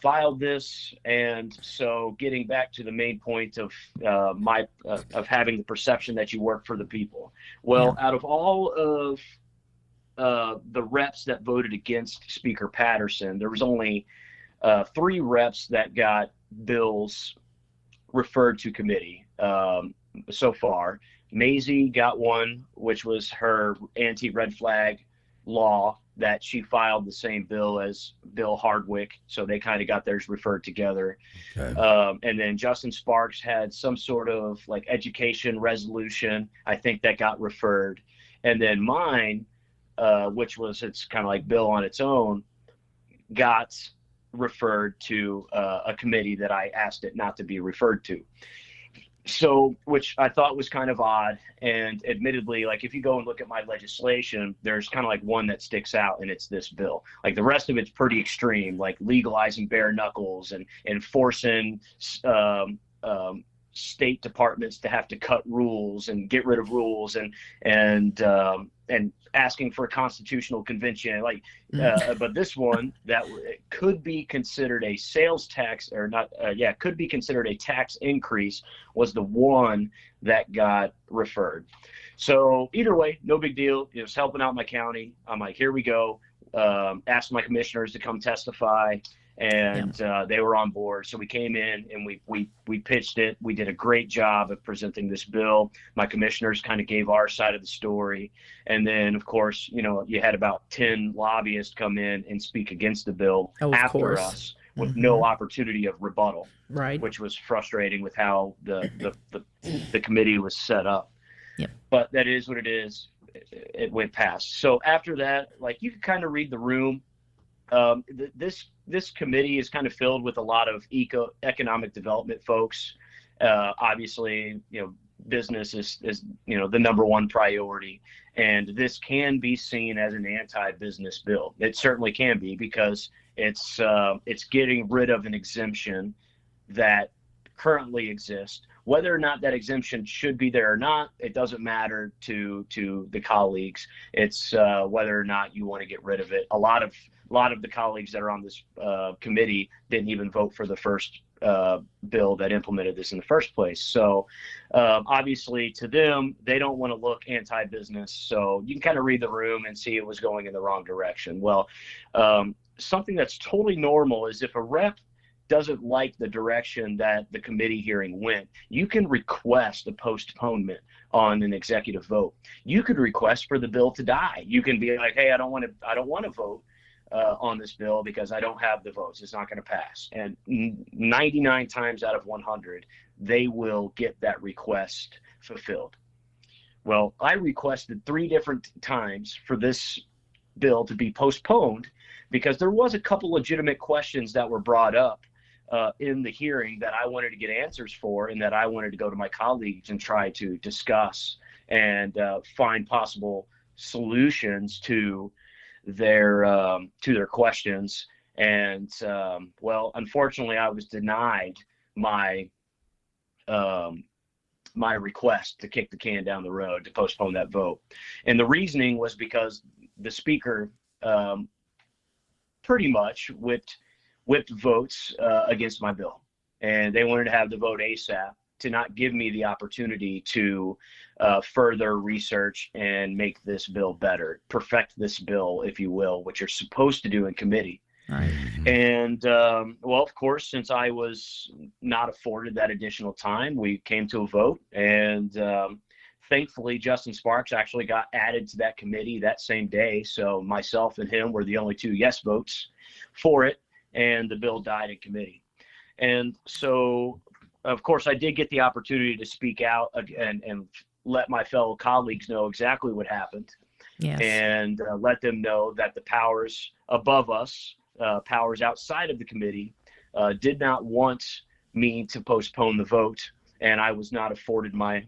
Filed this, and so getting back to the main point of of having the perception that you work for the people. Well, out of all of the reps that voted against Speaker Patterson, there was only 3 reps that got bills referred to committee so far. Maisie got one, which was her anti-red flag law that she filed the same bill as Bill Hardwick, so they kind of got theirs referred together. Okay. And then Justin Sparks had some sort of like education resolution, I think, that got referred. And then mine, which was, it's kind of like bill on its own, got referred to a committee that I asked it not to be referred to. So, which I thought was kind of odd. And admittedly, like if you go and look at my legislation, there's kind of like one that sticks out, and it's this bill. Like the rest of it's pretty extreme, like legalizing bare knuckles and enforcing state departments to have to cut rules and get rid of rules, and asking for a constitutional convention. Like, but this one that could be considered a sales tax, or not, could be considered a tax increase, was the one that got referred. So either way, no big deal. It was helping out my county. I'm like, here we go. Asked my commissioners to come testify, and they were on board. So we came in and we pitched it. We did a great job of presenting this bill. My commissioners kind of gave our side of the story. And then, of course, you had about 10 lobbyists come in and speak against the bill after us, with no opportunity of rebuttal, right? Which was frustrating with how the committee was set up. Yep. But that is what it is. it went past. So after that, like, you can kind of read the room. This committee is kind of filled with a lot of economic development folks. Obviously, business is the number one priority, and this can be seen as an anti-business bill. It certainly can be, because it's getting rid of an exemption that currently exists. Whether or not that exemption should be there or not, it doesn't matter to the colleagues. It's whether or not you want to get rid of it. A lot of the colleagues that are on this committee didn't even vote for the first bill that implemented this in the first place. So obviously, to them, they don't want to look anti-business. So you can kind of read the room and see it was going in the wrong direction. Well, something that's totally normal is if a rep doesn't like the direction that the committee hearing went, you can request a postponement on an executive vote. You could request for the bill to die. You can be like, hey, I don't want to vote on this bill because I don't have the votes. It's not going to pass. And 99 times out of 100, they will get that request fulfilled. Well, I requested 3 different times for this bill to be postponed because there was a couple legitimate questions that were brought up in the hearing that I wanted to get answers for, and that I wanted to go to my colleagues and try to discuss and find possible solutions to their questions. And well, unfortunately, I was denied my request to kick the can down the road to postpone that vote. And the reasoning was because the speaker pretty much whipped votes against my bill, and they wanted to have the vote ASAP to not give me the opportunity to further research and make this bill better, perfect this bill, if you will, which you're supposed to do in committee. Right. And well, of course, since I was not afforded that additional time, we came to a vote, and thankfully, Justin Sparks actually got added to that committee that same day. So myself and him were the only 2 yes votes for it, and the bill died in committee. And so, of course, I did get the opportunity to speak out and let my fellow colleagues know exactly what happened. Yes. And let them know that the powers above us, powers outside of the committee, did not want me to postpone the vote, and I was not afforded my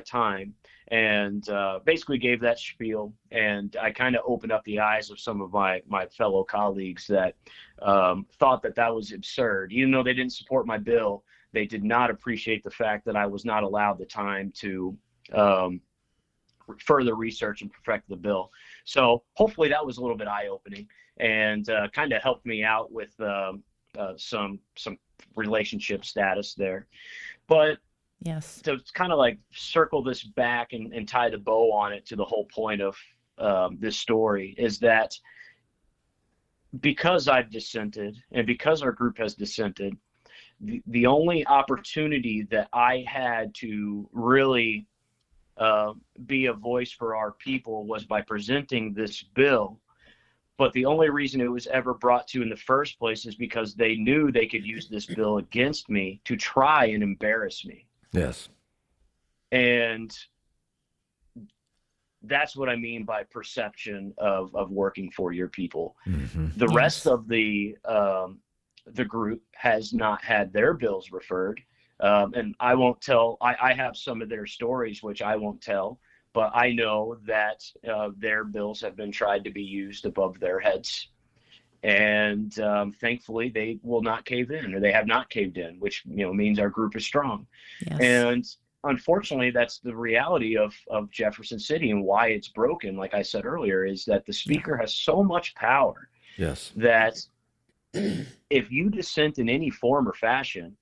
time, and basically gave that spiel. And I kind of opened up the eyes of some of my fellow colleagues that thought that was absurd. Even though they didn't support my bill, they did not appreciate the fact that I was not allowed the time to further research and perfect the bill. So hopefully that was a little bit eye-opening, and kind of helped me out with some relationship status there. But Yes. to kind of like circle this back and tie the bow on it to the whole point of this story is that because I've dissented and because our group has dissented, the only opportunity that I had to really be a voice for our people was by presenting this bill. But the only reason it was ever brought to in the first place is because they knew they could use this bill against me to try and embarrass me. Yes. And that's what I mean by perception of working for your people. Mm-hmm. The rest of the group has not had their bills referred. And I won't tell, I have some of their stories, which I won't tell, but I know that their bills have been tried to be used above their heads. And thankfully, they will not cave in, or they have not caved in, which means our group is strong. Yes. And unfortunately, that's the reality of Jefferson City, and why it's broken. Like I said earlier, is that the speaker has so much power. Yes. That if you dissent in any form or fashion,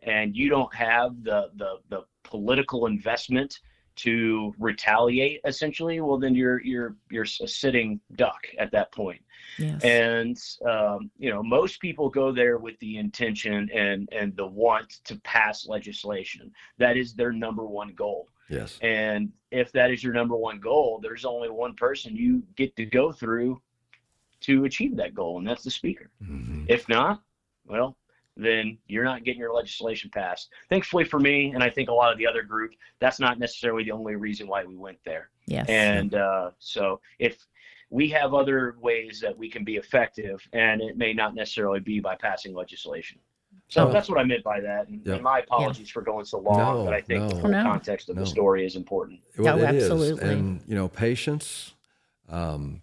and you don't have the political investment to retaliate, essentially, well, then you're a sitting duck at that point. Yes. And most people go there with the intention and the want to pass legislation. That is their number one goal. Yes. And if that is your number one goal, there's only one person you get to go through to achieve that goal, and that's the speaker. Mm-hmm. If not, well, then you're not getting your legislation passed. Thankfully for me, and I think a lot of the other group, that's not necessarily the only reason why we went there. Yes. And so if we have other ways that we can be effective, and it may not necessarily be by passing legislation. So that's what I meant by that. And my apologies for going so long, but I think the whole context of the story is important. Well, it absolutely. is. And, you know, patience,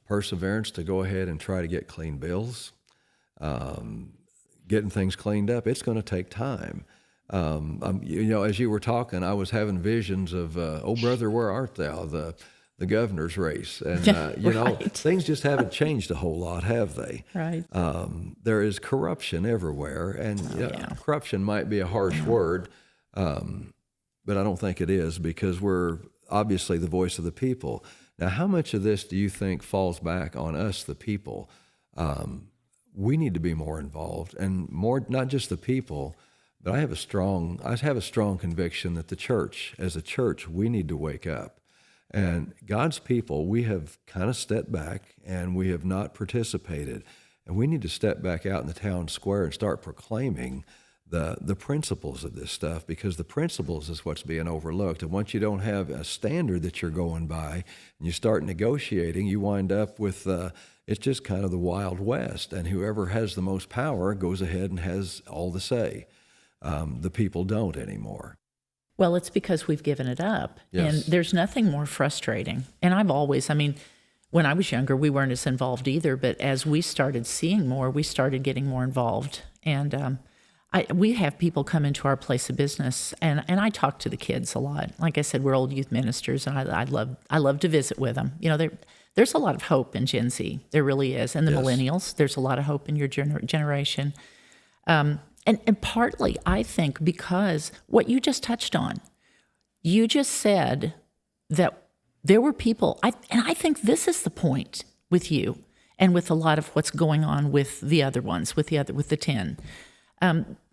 perseverance to go ahead and try to get clean bills, getting things cleaned up, it's going to take time. You know, as you were talking, I was having visions of, oh, brother, where art thou? The governor's race. And, you know, things just haven't changed a whole lot, have they? Right. There is corruption everywhere. And corruption might be a harsh word, but I don't think it is, because we're obviously the voice of the people. Now, how much of this do you think falls back on us, the people? We need to be more involved, and more, not just the people, but I have a strong conviction that the church, as a church, we need to wake up. And God's people, we have kind of stepped back and we have not participated. And we need to step back out in the town square and start proclaiming the principles of this stuff, because the principles is what's being overlooked. And once you don't have a standard that you're going by and you start negotiating, you wind up with, it's just kind of the Wild West. And whoever has the most power goes ahead and has all the say. The people don't anymore. Well, it's because we've given it up. Yes. And there's nothing more frustrating. And when I was younger, we weren't as involved either. But as we started seeing more, we started getting more involved. And we have people come into our place of business, and I talk to the kids a lot. Like I said, we're old youth ministers, and I love to visit with them. You know, there's a lot of hope in Gen Z. There really is. And the millennials, there's a lot of hope in your generation. And partly, I think, because what you just touched on, you just said that there were people, and I think this is the point with you and with a lot of what's going on with the other ones, with the 10.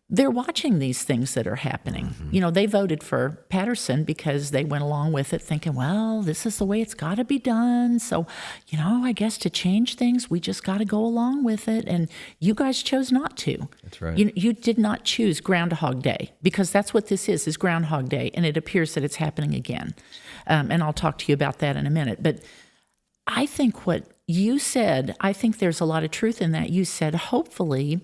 They're watching these things that are happening. Mm-hmm. You know, they voted for Patterson because they went along with it thinking, well, this is the way it's got to be done. So, you know, I guess to change things, we just got to go along with it. And you guys chose not to. That's right. You did not choose Groundhog Day, because that's what this is Groundhog Day. And it appears that it's happening again. And I'll talk to you about that in a minute. But I think what you said, I think there's a lot of truth in that. You said, hopefully,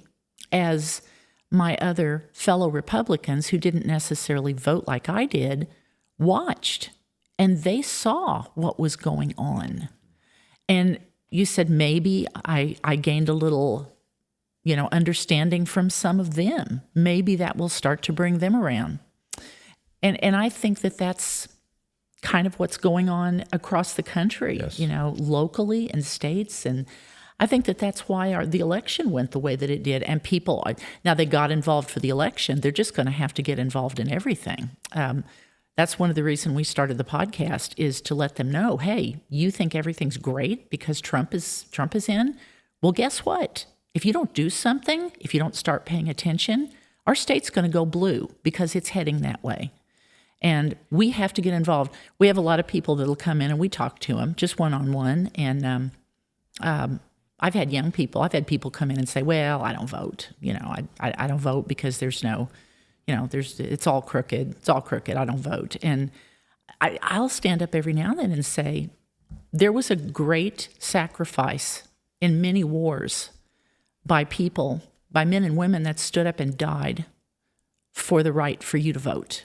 as my other fellow Republicans who didn't necessarily vote like I did watched, and they saw what was going on. And you said maybe I gained a little, you know, understanding from some of them. Maybe that will start to bring them around. And I think that that's kind of what's going on across the country, you know, locally and states. And I think that that's why the election went the way that it did. And people, now they got involved for the election. They're just going to have to get involved in everything. That's one of the reasons we started the podcast, is to let them know, hey, you think everything's great because Trump is in? Well, guess what? If you don't do something, if you don't start paying attention, our state's going to go blue, because it's heading that way. And we have to get involved. We have a lot of people that'll come in and we talk to them just one-on-one. And I've had people come in and say, well, I don't vote. You know, I don't vote because there's no, you know, it's all crooked. It's all crooked. I don't vote. And I'll stand up every now and then and say, there was a great sacrifice in many wars by people, by men and women that stood up and died for the right for you to vote.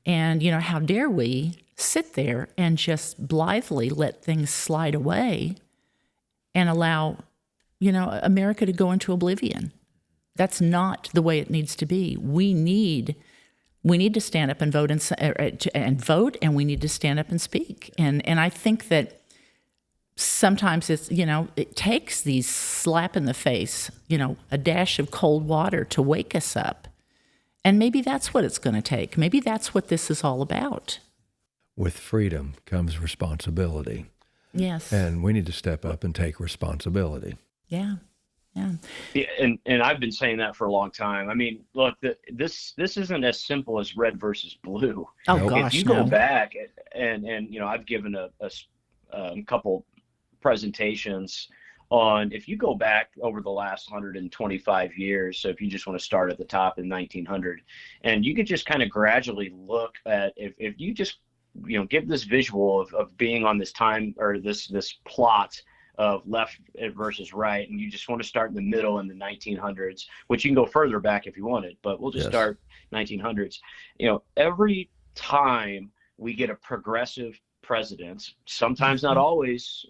And, you know, how dare we sit there and just blithely let things slide away and allow, you know, America to go into oblivion. That's not the way it needs to be. We need to stand up and vote and we need to stand up and speak. And I think that sometimes it's, you know, it takes these slap in the face, you know, a dash of cold water to wake us up. And maybe that's what it's going to take. Maybe that's what this is all about. With freedom comes responsibility. Yes. And we need to step up and take responsibility. Yeah. And I've been saying that for a long time. I mean, look, this isn't as simple as red versus blue. Oh, gosh, if you go back and you know, I've given a couple presentations on, if you go back over the last 125 years, so if you just want to start at the top in 1900, and you could just kind of gradually look at, if you just, give this visual of being on this time, or this plot of left versus right, and you just want to start in the middle in the 1900s, which you can go further back if you wanted, but we'll just start 1900s. Every time we get a progressive president, sometimes not always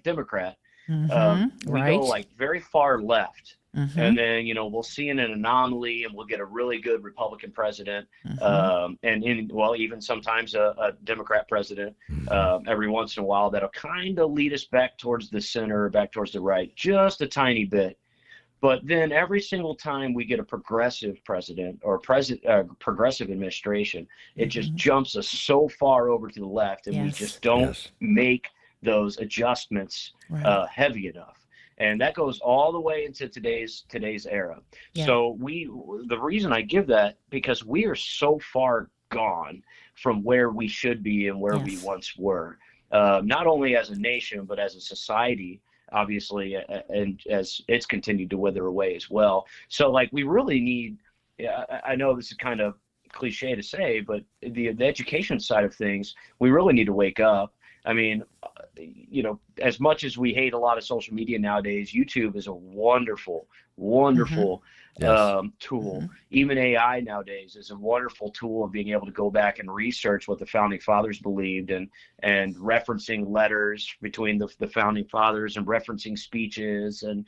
Democrat, we go like very far left. And then, we'll see an anomaly, and we'll get a really good Republican president, even sometimes a Democrat president every once in a while that'll kind of lead us back towards the center or back towards the right, just a tiny bit. But then every single time we get a progressive president or progressive administration, it just jumps us so far over to the left, and we just don't make those adjustments heavy enough. And that goes all the way into today's era. Yeah. So the reason I give that, because we are so far gone from where we should be and where we once were, not only as a nation, but as a society, obviously, and as it's continued to wither away as well. So like, we really need, I know this is kind of cliche to say, but the education side of things, we really need to wake up. I mean, as much as we hate a lot of social media nowadays, YouTube is a wonderful tool. Even AI nowadays is a wonderful tool of being able to go back and research what the founding fathers believed, and referencing letters between the founding fathers, and referencing speeches, and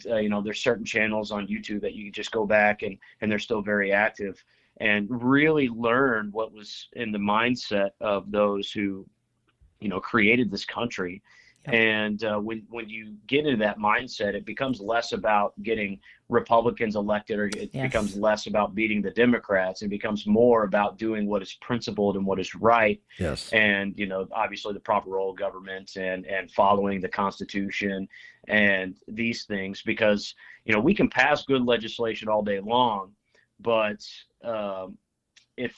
there's certain channels on YouTube that you can just go back and they're still very active, and really learn what was in the mindset of those who created this country. And when you get into that mindset, it becomes less about getting Republicans elected, or it becomes less about beating the Democrats. It becomes more about doing what is principled and what is right. Yes. And, obviously the proper role of government, and following the Constitution and these things, because, we can pass good legislation all day long, but if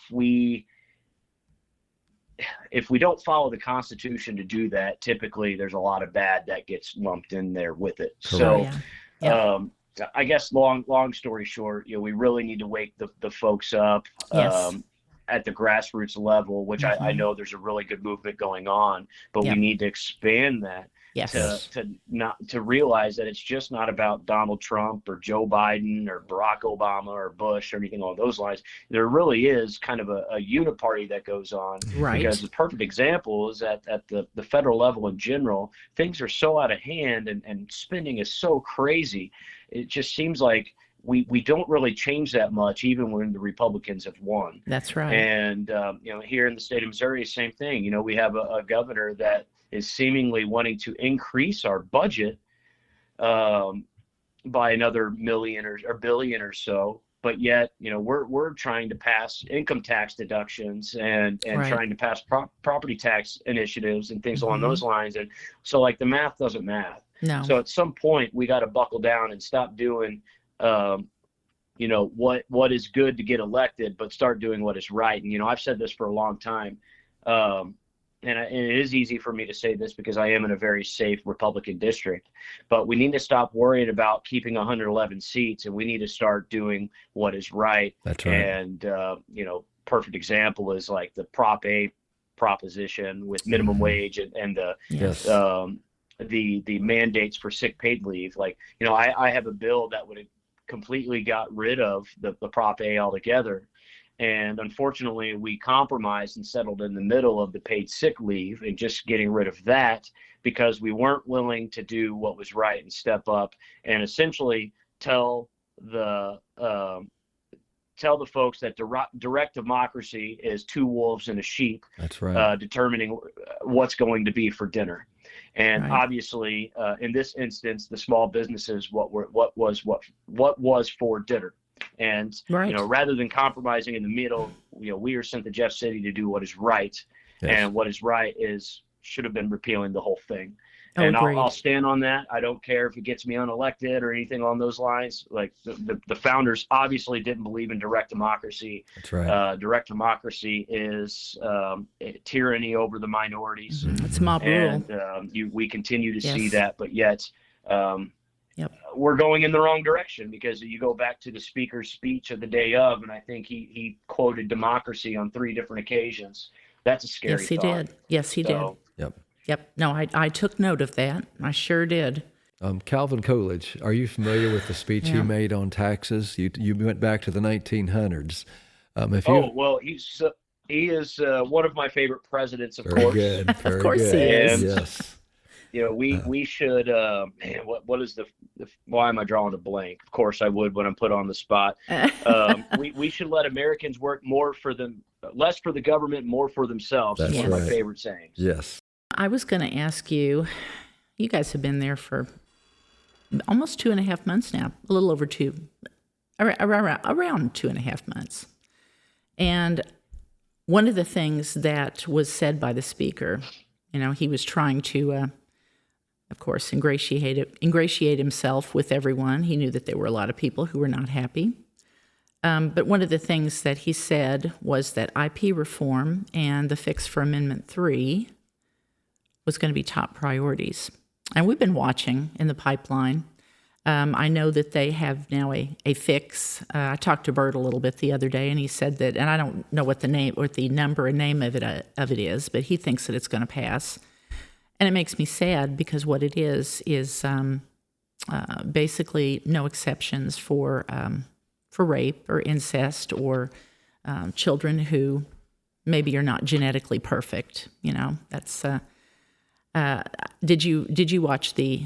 we don't follow the Constitution to do that, typically there's a lot of bad that gets lumped in there with it. Correct. So I guess long story short, we really need to wake the folks up at the grassroots level, which I know there's a really good movement going on, but we need to expand that. To realize that it's just not about Donald Trump or Joe Biden or Barack Obama or Bush or anything along those lines. There really is kind of a uniparty that goes on. Right. Because the perfect example is that at the federal level in general, things are so out of hand, and spending is so crazy. It just seems like we don't really change that much, even when the Republicans have won. That's right. And here in the state of Missouri, same thing. We have a governor that is seemingly wanting to increase our budget by another million or billion or so, but yet we're trying to pass income tax deductions and trying to pass property tax initiatives and things along those lines, and so like the math doesn't math. No. So at some point we got to buckle down and stop doing what is good to get elected, but start doing what is right. And I've said this for a long time. And it is easy for me to say this because I am in a very safe Republican district, but we need to stop worrying about keeping 111 seats, and we need to start doing what is right. That's right. And, perfect example is like the Prop A proposition with minimum wage and the mandates for sick paid leave. Like, I have a bill that would have completely got rid of the Prop A altogether. And unfortunately, we compromised and settled in the middle of the paid sick leave and just getting rid of that, because we weren't willing to do what was right and step up and essentially tell the folks that direct democracy is two wolves and a sheep. That's right. Determining what's going to be for dinner. And obviously, in this instance, the small businesses, what was for dinner. And, rather than compromising in the middle, we are sent to Jeff City to do what is right. Yes. And what is right should have been repealing the whole thing. And I'll stand on that. I don't care if it gets me unelected or anything along those lines. Like the founders obviously didn't believe in direct democracy. That's right. Direct democracy is tyranny over the minorities. It's mob rule. And we continue to see that, but yet Yep. we're going in the wrong direction, because you go back to the speaker's speech of the day of, and I think he quoted democracy on 3 different occasions. That's a scary Yes, he thought. did. Yes, he did. Yep. Yep. No, I took note of that. I sure did. Calvin Coolidge, are you familiar with the speech he made on taxes? You went back to the 1900s. Well, he is one of my favorite presidents, of Very course. good. Very Of course good. he is. Yes. You know, we should. Man, what is the? Why am I drawing a blank? Of course, I would when I'm put on the spot. We should let Americans work less for the government, more for themselves. That's That's one of my right. favorite sayings. Yes. I was going to ask you. You guys have been there for almost 2.5 months now. A little over 2, around 2.5 months. And one of the things that was said by the speaker, he was trying to, of course, ingratiate himself with everyone. He knew that there were a lot of people who were not happy. But one of the things that he said was that IP reform and the fix for Amendment 3 was going to be top priorities. And we've been watching in the pipeline. I know that they have now a fix. I talked to Bert a little bit the other day, and he said that, and I don't know what the number and name of it is, but he thinks that it's going to pass. And it makes me sad, because what it is basically no exceptions for rape or incest or children who maybe are not genetically perfect. That's. Did you watch the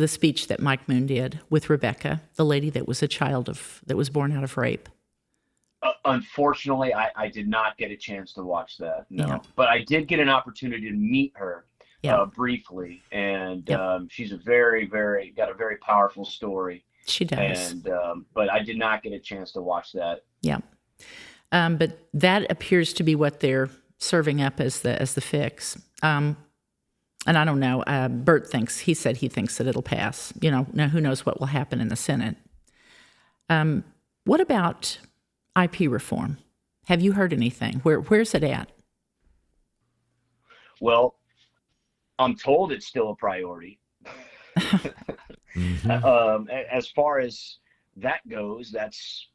speech that Mike Moon did with Rebecca, the lady that was that was born out of rape? Unfortunately, I did not get a chance to watch that. No, Yeah. but I did get an opportunity to meet her briefly, and she's got a very powerful story. She does. And but I did not get a chance to watch that. Yeah, but that appears to be what they're serving up as the fix. And I don't know. Bert said he thinks that it'll pass. Now who knows what will happen in the Senate. What about IP reform? Have you heard anything? Where's it at? Well, I'm told it's still a priority. As far as that goes, that's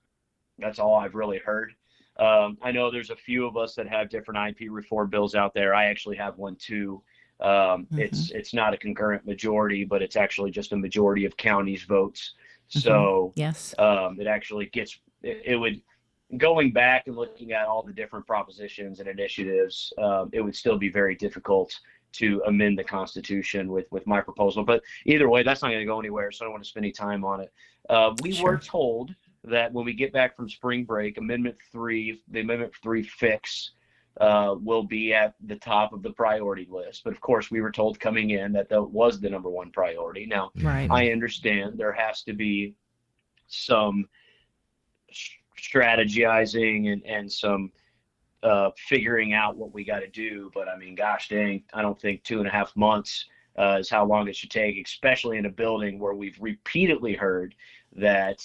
all I've really heard. I know there's a few of us that have different IP reform bills out there. I actually have one too. It's not a concurrent majority, but it's actually just a majority of counties votes. So yes, it actually it would, going back and looking at all the different propositions and initiatives, it would still be very difficult to amend the Constitution with my proposal. But either way, that's not going to go anywhere, so I don't want to spend any time on it. We were told that when we get back from spring break, the Amendment 3 fix will be at the top of the priority list. But of course, we were told coming in that was the number one priority. Now, right. I understand there has to be some strategizing and some figuring out what we got to do. But I mean, gosh dang, I don't think 2.5 months is how long it should take, especially in a building where we've repeatedly heard that,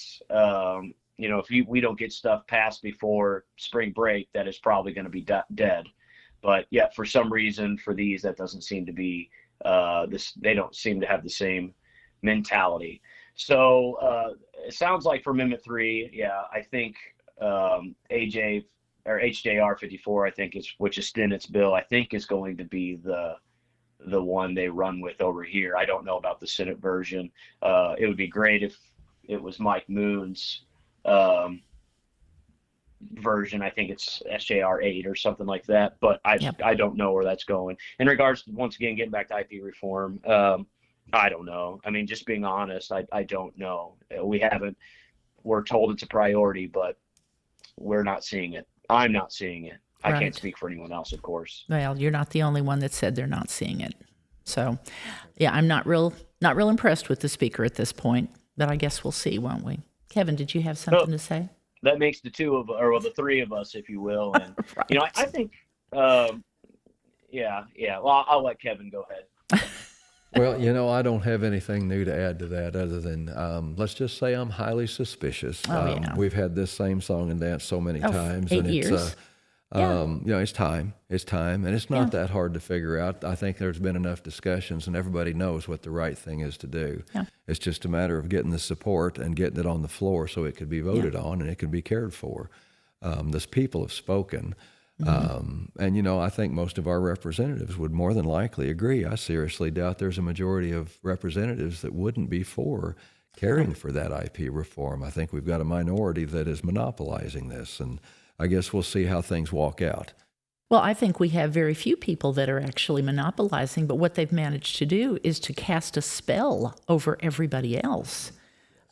if we don't get stuff passed before spring break, that is probably going to be dead. But yeah, for some reason, for these, that doesn't seem to be they don't seem to have the same mentality. So it sounds like for Amendment 3, I think HJR 54, I think which is Stennett's bill, I think is going to be the one they run with over here. I don't know about the Senate version. It would be great if it was Mike Moon's version. I think it's SJR 8 or something like that, but I don't know where that's going. In regards to, once again, getting back to IP reform, I don't know. I mean, just being honest, I don't know. We're told it's a priority, but we're not seeing it. I'm not seeing it. I can't speak for anyone else, of course. Well, you're not the only one that said they're not seeing it. So, yeah, I'm not real impressed with the speaker at this point, but I guess we'll see, won't we? Kevin, did you have something to say? That makes the three of us, if you will. And, right. I think, well, I'll let Kevin go ahead. Well, I don't have anything new to add to that other than, let's just say I'm highly suspicious. Oh, yeah. We've had this same song and dance so many times. 8 and years. It's time. It's time. And it's not that hard to figure out. I think there's been enough discussions and everybody knows what the right thing is to do. Yeah. It's just a matter of getting the support and getting it on the floor so it could be voted on and it could be cared for. Those people have spoken. And, I think most of our representatives would more than likely agree. I seriously doubt there's a majority of representatives that wouldn't be for caring for that IP reform. I think we've got a minority that is monopolizing this, and I guess we'll see how things walk out. Well, I think we have very few people that are actually monopolizing, but what they've managed to do is to cast a spell over everybody else.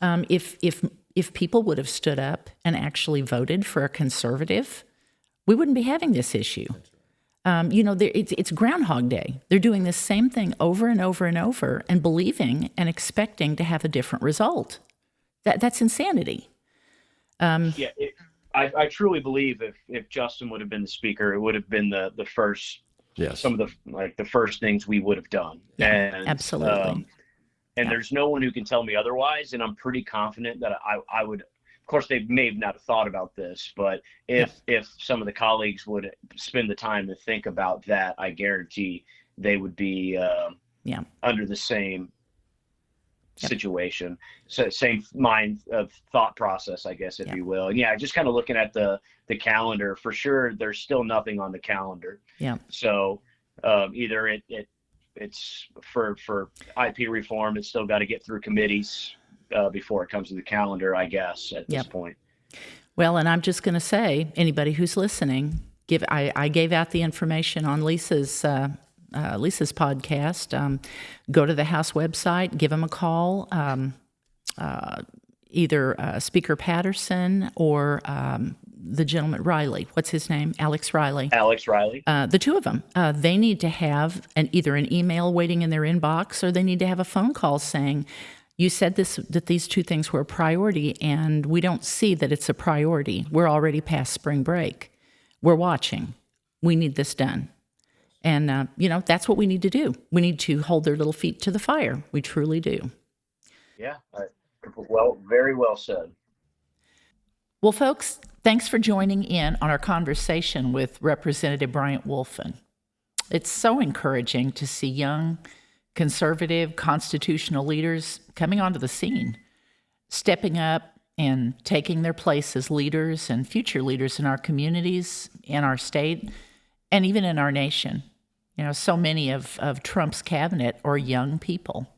If people would have stood up and actually voted for a conservative, we wouldn't be having this issue. It's Groundhog Day. They're doing the same thing over and over and over and believing and expecting to have a different result. That's insanity. I truly believe if Justin would have been the speaker, it would have been the first, some of the first things we would have done. Yeah, and absolutely. There's no one who can tell me otherwise. And I'm pretty confident that I would. Of course, they may not have thought about this, but if some of the colleagues would spend the time to think about that, I guarantee they would be under the same situation, so same mind of thought process, I guess, if you will. And just kind of looking at the calendar, for sure, there's still nothing on the calendar. Yeah. So either it's for IP reform, it's still got to get through committees before it comes to the calendar, I guess, at this point. Well, and I'm just going to say, anybody who's listening, I gave out the information on Lisa's podcast. Go to the House website, give them a call, either Speaker Patterson or the gentleman, Riley. What's his name? Alex Riley. The two of them. They need to have either an email waiting in their inbox or they need to have a phone call saying, you said that these two things were a priority, and we don't see that it's a priority. We're already past spring break. We're watching. We need this done. And, that's what we need to do. We need to hold their little feet to the fire. We truly do. Yeah. Well, very well said. Well, folks, thanks for joining in on our conversation with Representative Bryant Wolfin. It's so encouraging to see young, conservative, constitutional leaders coming onto the scene, stepping up and taking their place as leaders and future leaders in our communities, in our state, and even in our nation. So many of Trump's cabinet are young people.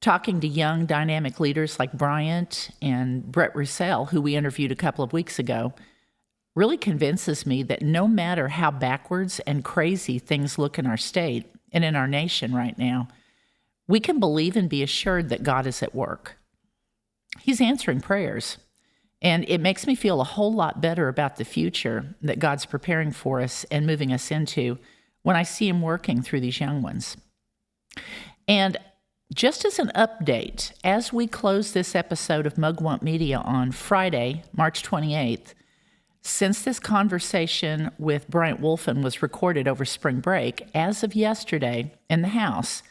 Talking to young, dynamic leaders like Bryant and Brett Roussel, who we interviewed a couple of weeks ago, really convinces me that no matter how backwards and crazy things look in our state and in our nation right now, we can believe and be assured that God is at work. He's answering prayers. And it makes me feel a whole lot better about the future that God's preparing for us and moving us into when I see him working through these young ones. And just as an update, as we close this episode of Mugwump Media on Friday, March 28th, since this conversation with Bryant Wolfin was recorded over spring break, as of yesterday in the House,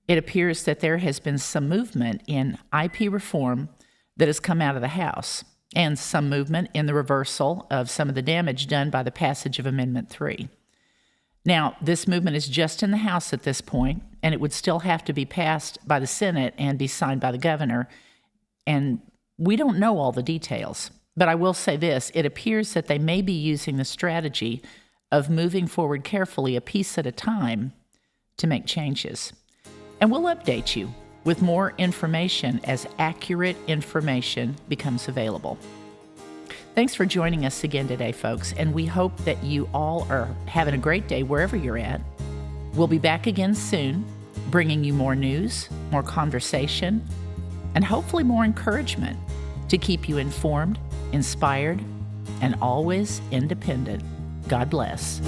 it appears that there has been some movement in IP reform that has come out of the House, and some movement in the reversal of some of the damage done by the passage of Amendment 3. Now, this movement is just in the House at this point, and it would still have to be passed by the Senate and be signed by the governor, and we don't know all the details. But I will say this, it appears that they may be using the strategy of moving forward carefully, a piece at a time, to make changes. And we'll update you with more information as accurate information becomes available. Thanks for joining us again today, folks, and we hope that you all are having a great day wherever you're at. We'll be back again soon, bringing you more news, more conversation, and hopefully more encouragement to keep you informed, inspired, and always independent. God bless.